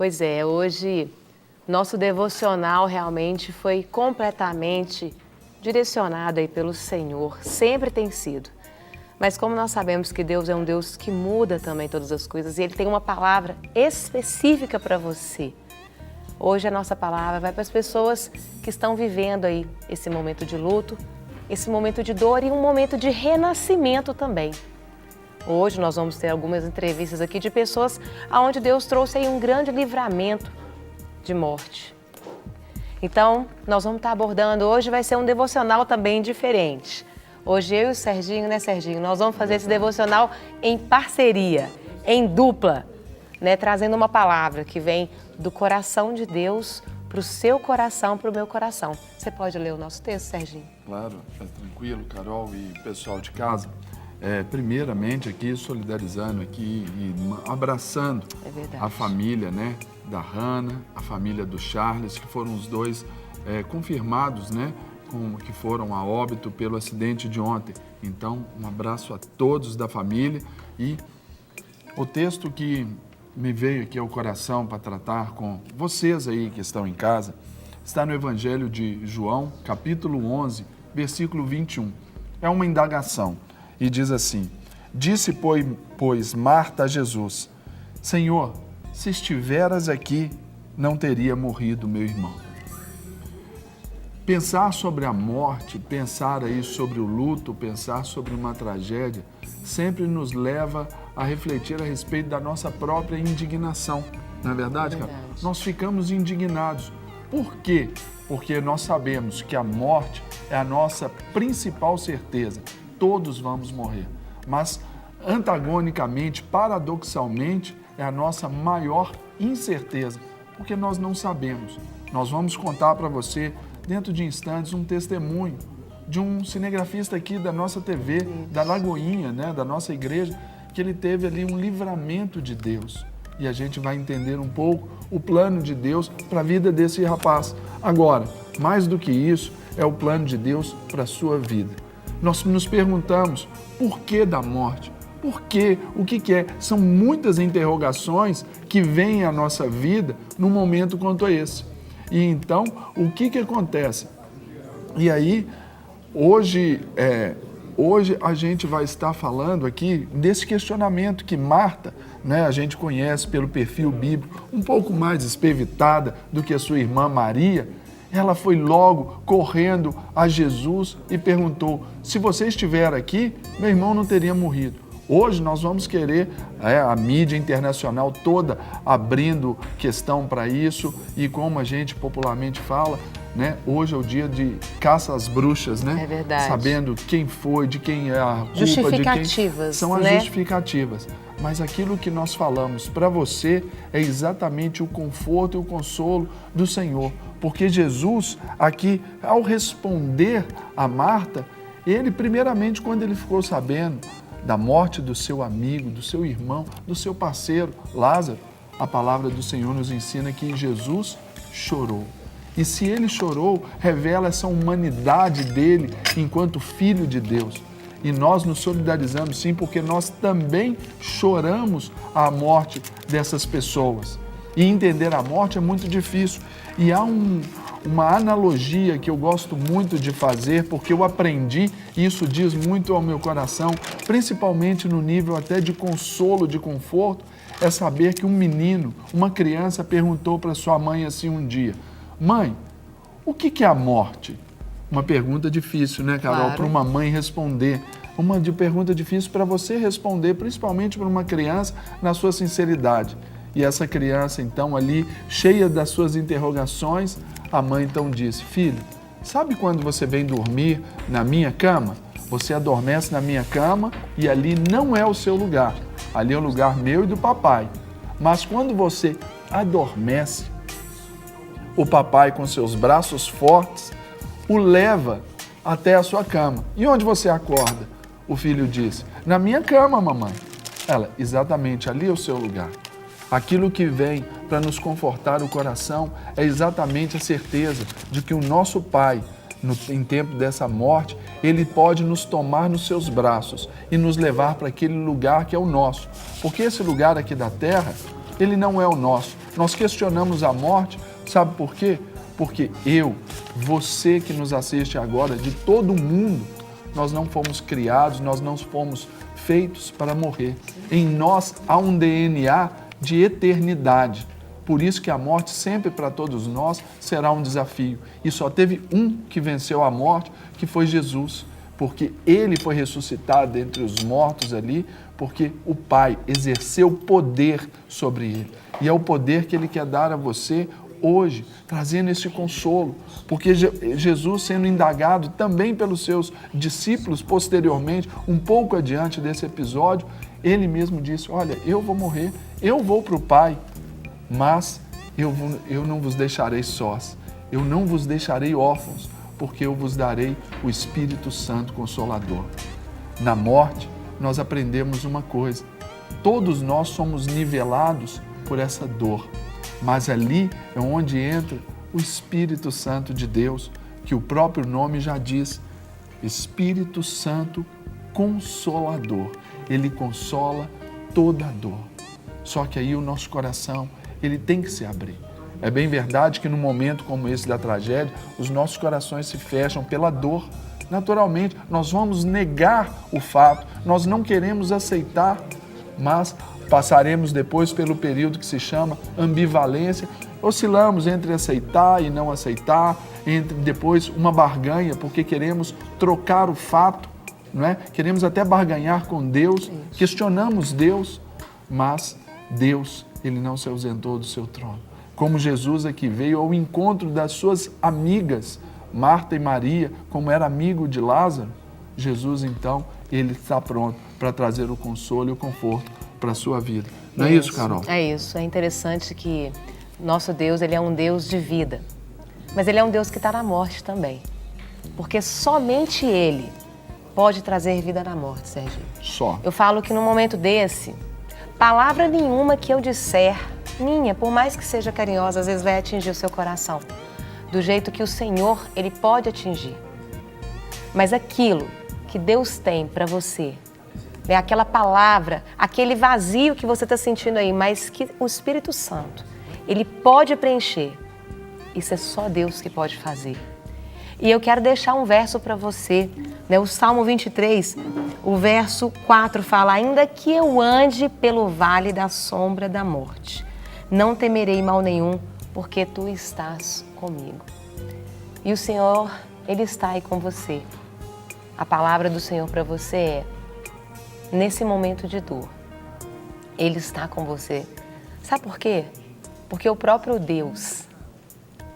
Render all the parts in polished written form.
Pois é, hoje nosso devocional realmente foi completamente direcionado aí pelo Senhor, sempre tem sido. Mas como nós sabemos que Deus é um Deus que muda também todas as coisas e Ele tem uma palavra específica para você. Hoje a nossa palavra vai para as pessoas que estão vivendo aí esse momento de luto, esse momento de dor e um momento de renascimento também. Hoje nós vamos ter algumas entrevistas aqui de pessoas onde Deus trouxe aí um grande livramento de morte. Então, nós vamos estar abordando, hoje vai ser um devocional também diferente. Hoje eu e o Serginho, né, Serginho? Nós vamos fazer esse devocional em parceria, em dupla, né? Trazendo uma palavra que vem do coração de Deus para o seu coração, para o meu coração. Você pode ler o nosso texto, Serginho? Claro, tranquilo, Carol e pessoal de casa. Primeiramente aqui, solidarizando aqui e abraçando a família, né, da Hannah, a família do Charles, que foram os dois confirmados, né, que foram a óbito pelo acidente de ontem. Então, um abraço a todos da família. E o texto que me veio aqui ao coração para tratar com vocês aí que estão em casa está no Evangelho de João, capítulo 11, versículo 21. É uma indagação e diz assim: Disse, pois, Marta a Jesus: Senhor, se estiveras aqui, não teria morrido meu irmão. Pensar sobre a morte, pensar aí sobre o luto, pensar sobre uma tragédia, sempre nos leva a refletir a respeito da nossa própria indignação. Não é verdade, cara? Nós ficamos indignados. Por quê? Porque nós sabemos que a morte é a nossa principal certeza. Todos vamos morrer. Mas, antagonicamente, paradoxalmente, é a nossa maior incerteza, porque nós não sabemos. Nós vamos contar para você, dentro de instantes, um testemunho de um cinegrafista aqui da nossa TV, da Lagoinha, né, da nossa igreja, que ele teve ali um livramento de Deus. E a gente vai entender um pouco o plano de Deus para a vida desse rapaz. Agora, mais do que isso, é o plano de Deus para a sua vida. Nós nos perguntamos, por que da morte? Por quê? O que é? São muitas interrogações que vêm à nossa vida num momento quanto esse. E então, o que acontece? E aí, hoje a gente vai estar falando aqui desse questionamento que Marta, né, a gente conhece pelo perfil bíblico, um pouco mais espevitada do que a sua irmã Maria. Ela foi logo correndo a Jesus e perguntou: se você estiver aqui, meu irmão não teria morrido. Hoje nós vamos querer a mídia internacional toda abrindo questão para isso e, como a gente popularmente fala, né, hoje é o dia de caça às bruxas, né? É verdade. Sabendo quem foi, de quem é a culpa, justificativas, de quem são as né? justificativas. Mas aquilo que nós falamos para você é exatamente o conforto e o consolo do Senhor. Porque Jesus, aqui, ao responder a Marta, ele, primeiramente, quando ele ficou sabendo da morte do seu amigo, do seu irmão, do seu parceiro, Lázaro, a palavra do Senhor nos ensina que Jesus chorou. E se ele chorou, revela essa humanidade dele enquanto filho de Deus. E nós nos solidarizamos sim, porque nós também choramos a morte dessas pessoas. E entender a morte é muito difícil. E há uma analogia que eu gosto muito de fazer, porque eu aprendi, e isso diz muito ao meu coração, principalmente no nível até de consolo, de conforto, é saber que um menino, uma criança, perguntou para sua mãe assim um dia: mãe, o que é a morte? Uma pergunta difícil, né, Carol? Claro. Para uma mãe responder. Uma pergunta difícil para você responder, principalmente para uma criança, na sua sinceridade. E essa criança, então, ali, cheia das suas interrogações, a mãe então disse: filho, sabe quando você vem dormir na minha cama? Você adormece na minha cama e ali não é o seu lugar. Ali é o lugar meu e do papai. Mas quando você adormece, o papai, com seus braços fortes, o leva até a sua cama. E onde você acorda? O filho disse: na minha cama, mamãe. Ela: exatamente, ali é o seu lugar. Aquilo que vem para nos confortar o coração é exatamente a certeza de que o nosso Pai, em tempo dessa morte, Ele pode nos tomar nos seus braços e nos levar para aquele lugar que é o nosso. Porque esse lugar aqui da terra ele não é o nosso. Nós questionamos a morte, sabe por quê? Porque eu, você que nos assiste agora, de todo mundo, nós não fomos criados, nós não fomos feitos para morrer. Em nós há um DNA de eternidade. Por isso que a morte sempre para todos nós será um desafio. E só teve um que venceu a morte, que foi Jesus. Porque ele foi ressuscitado entre os mortos ali, porque o Pai exerceu poder sobre ele. E é o poder que ele quer dar a você hoje, trazendo esse consolo. Porque Jesus, sendo indagado também pelos seus discípulos posteriormente, um pouco adiante desse episódio, ele mesmo disse, olha, eu vou morrer, eu vou para o Pai, mas eu não vos deixarei sós, eu não vos deixarei órfãos, porque eu vos darei o Espírito Santo Consolador. Na morte, nós aprendemos uma coisa, todos nós somos nivelados por essa dor, mas ali é onde entra o Espírito Santo de Deus, que o próprio nome já diz, Espírito Santo Consolador. Ele consola toda a dor. Só que aí o nosso coração, ele tem que se abrir. É bem verdade que num momento como esse da tragédia, os nossos corações se fecham pela dor. Naturalmente, nós vamos negar o fato, nós não queremos aceitar, mas passaremos depois pelo período que se chama ambivalência. Oscilamos entre aceitar e não aceitar, entre depois uma barganha, porque queremos trocar o fato, não é? Queremos até barganhar com Deus, questionamos Deus, mas Deus, ele não se ausentou do seu trono. Como Jesus aqui veio ao encontro das suas amigas, Marta e Maria, como era amigo de Lázaro, Jesus então, ele está pronto para trazer o consolo e o conforto para a sua vida. Não é isso, Carol? É isso. É interessante que nosso Deus, ele é um Deus de vida, mas ele é um Deus que está na morte também. Porque somente ele pode trazer vida na morte, Serginho. Só. Eu falo que no momento desse, palavra nenhuma que eu disser, minha, por mais que seja carinhosa, às vezes vai atingir o seu coração. Do jeito que o Senhor, ele pode atingir. Mas aquilo que Deus tem para você, né, aquela palavra, aquele vazio que você está sentindo aí, mas que o Espírito Santo, ele pode preencher. Isso é só Deus que pode fazer. E eu quero deixar um verso para você, né? O Salmo 23, o verso 4 fala, ainda que eu ande pelo vale da sombra da morte, não temerei mal nenhum, porque tu estás comigo. E o Senhor, ele está aí com você. A palavra do Senhor para você é, nesse momento de dor, ele está com você. Sabe por quê? Porque o próprio Deus,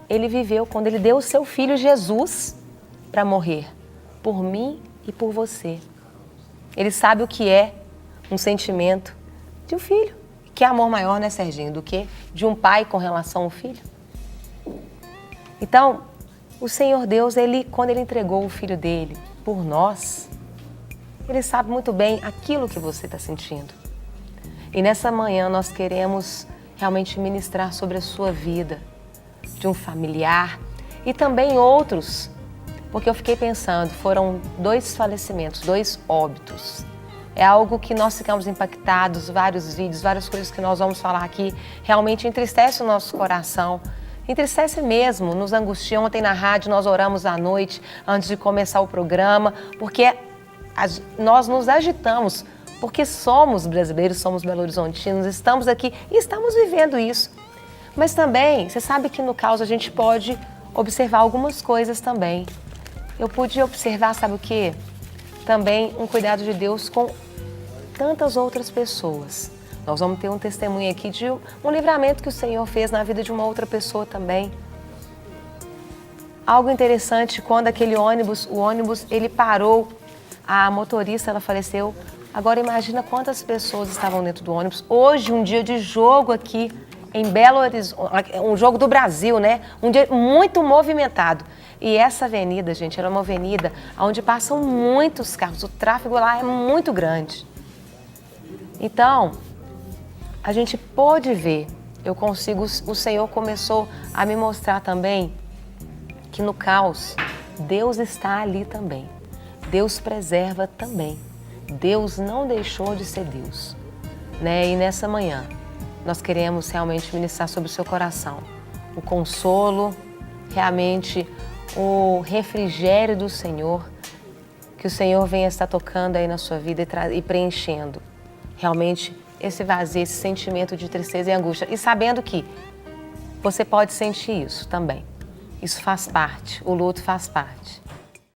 ele viveu quando ele deu o seu filho Jesus para morrer por mim e por você. Ele sabe o que é um sentimento de um filho. Que amor maior, né, Serginho, do que de um pai com relação ao filho? Então, o Senhor Deus, ele, quando ele entregou o filho dele por nós, ele sabe muito bem aquilo que você está sentindo. E nessa manhã nós queremos realmente ministrar sobre a sua vida, de um familiar e também outros, porque eu fiquei pensando, foram 2 falecimentos, 2 óbitos. É algo que nós ficamos impactados, vários vídeos, várias coisas que nós vamos falar aqui, realmente entristece o nosso coração. Entristece mesmo, nos angustia. Ontem na rádio nós oramos à noite, antes de começar o programa, porque nós nos agitamos, porque somos brasileiros, somos belo-horizontinos, estamos aqui e estamos vivendo isso. Mas também, você sabe que no caos a gente pode observar algumas coisas também. Eu pude observar, sabe o quê? Também um cuidado de Deus com tantas outras pessoas. Nós vamos ter um testemunho aqui de um livramento que o Senhor fez na vida de uma outra pessoa também. Algo interessante, quando aquele ônibus, o ônibus, ele parou, a motorista, ela faleceu. Agora imagina quantas pessoas estavam dentro do ônibus. Hoje, um dia de jogo aqui em Belo Horizonte, um jogo do Brasil, né? Um dia muito movimentado. E essa avenida, gente, era uma avenida onde passam muitos carros. O tráfego lá é muito grande. Então, a gente pôde ver, o Senhor começou a me mostrar também que no caos, Deus está ali também. Deus preserva também. Deus não deixou de ser Deus, né? E nessa manhã, nós queremos realmente ministrar sobre o seu coração o consolo, realmente o refrigério do Senhor, que o Senhor venha estar tocando aí na sua vida e preenchendo realmente esse vazio, esse sentimento de tristeza e angústia. E sabendo que você pode sentir isso também. Isso faz parte, o luto faz parte.